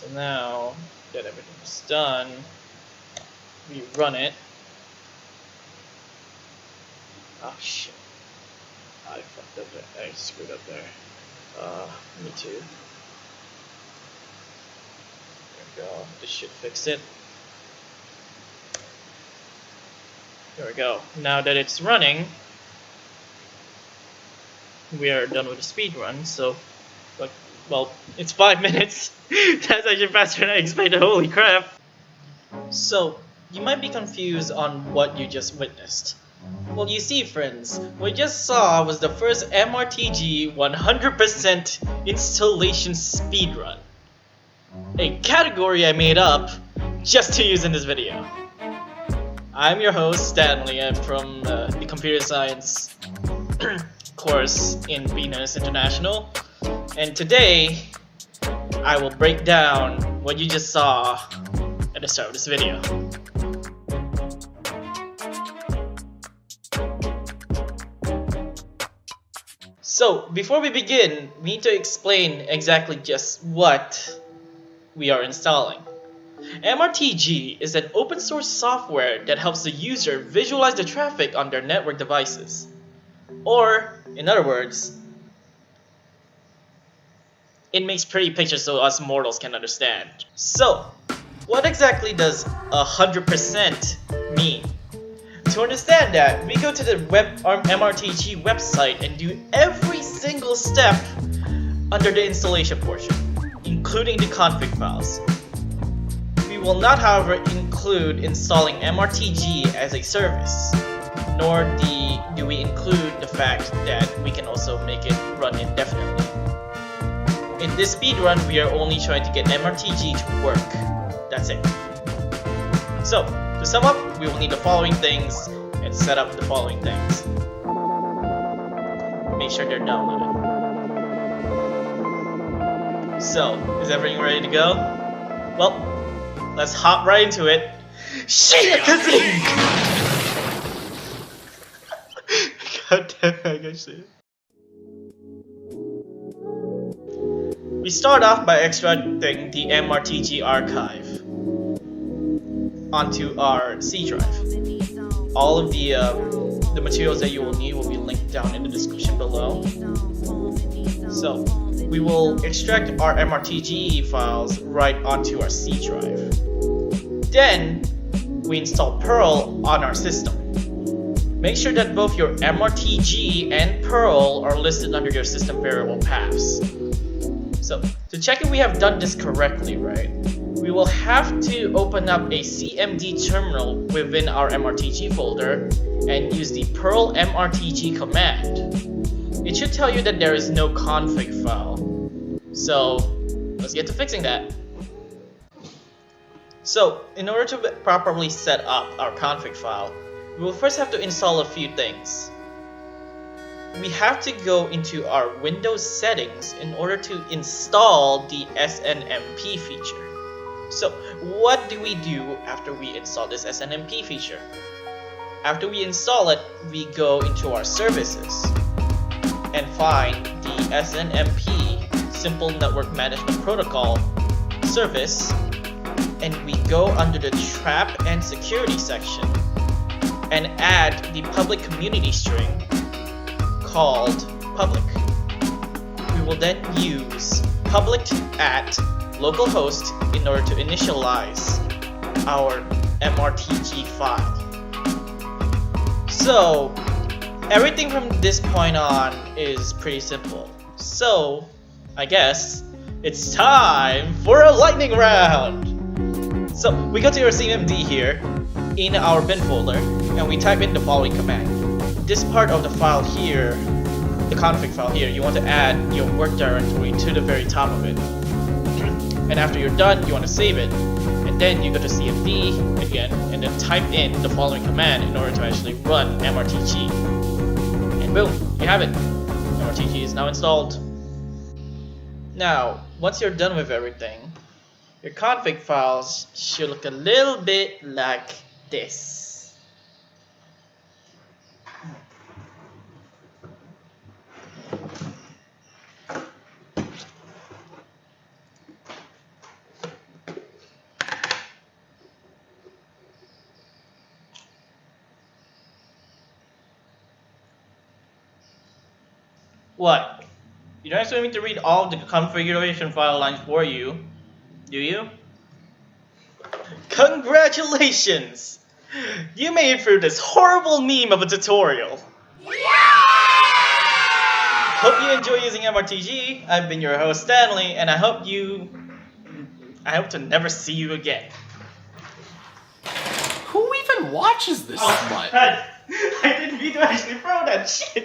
So now that everything's done, we run it. Oh shit. I fucked up there. I screwed up there. Me too. There we go. This should fix it. There we go. Now that it's running, we are done with the speed run. So, like, well, it's 5 minutes. That's actually faster than I expected. Holy crap! So, you might be confused on what you just witnessed. Well, you see, friends, what you just saw was the first mrtg 100% installation speedrun. A category I made up just to use in this video. I'm your host, Stanley. I'm from the computer science course in Venus International. And today, I will break down what you just saw at the start of this video. So, before we begin, we need to explain exactly just what we are installing. mrtg is an open source software that helps the user visualize the traffic on their network devices. Or, in other words, it makes pretty pictures so us mortals can understand. So, what exactly does 100% mean? To understand that, we go to the mrtg website and do every single step under the installation portion, including the config files. We will not, however, include installing mrtg as a service, nor do we include the fact that we can also make it run indefinitely. In this speedrun, we are only trying to get mrtg to work. That's it. So, to sum up, we will need the following things and set up the following things. Make sure they're downloaded. So, is everything ready to go? Well, let's hop right into it. Shit! God damn it, I got shit. We start off by extracting the mrtg archive onto our C drive. All of the materials that you will need will be linked down in the description below. So, we will extract our mrtg files right onto our C drive. Then, we install Perl on our system. Make sure that both your mrtg and Perl are listed under your system variable paths. So, to check if we have done this correctly, right, we will have to open up a cmd terminal within our mrtg folder and use the perl mrtg command. It should tell you that there is no config file. So, let's get to fixing that. So, in order to properly set up our config file, we will first have to install a few things. We have to go into our Windows settings in order to install the SNMP feature. So, what do we do after we install this SNMP feature? After we install it, we go into our services and find the SNMP Simple Network Management Protocol service, and we go under the Trap and Security section and add the public community string called public. We will then use public at localhost in order to initialize our mrtg file. So, everything from this point on is pretty simple. So, I guess it's time for a lightning round! So, we go to our cmd here in our bin folder and we type in the following command. This part of the file here, the config file here, you want to add your work directory to the very top of it. And after you're done, you want to save it. And then you go to cmd again and then type in the following command in order to actually run mrtg. And boom, you have it. mrtg is now installed. Now, once you're done with everything, your config files should look a little bit like this. What? You don't expect me to read all the configuration file lines for you, do you? Congratulations! You made it through this horrible meme of a tutorial. Hope you enjoy using MRTG. I've been your host Stanley, and I hope to never see you again. Who even watches this smut? I didn't mean to actually throw that shit.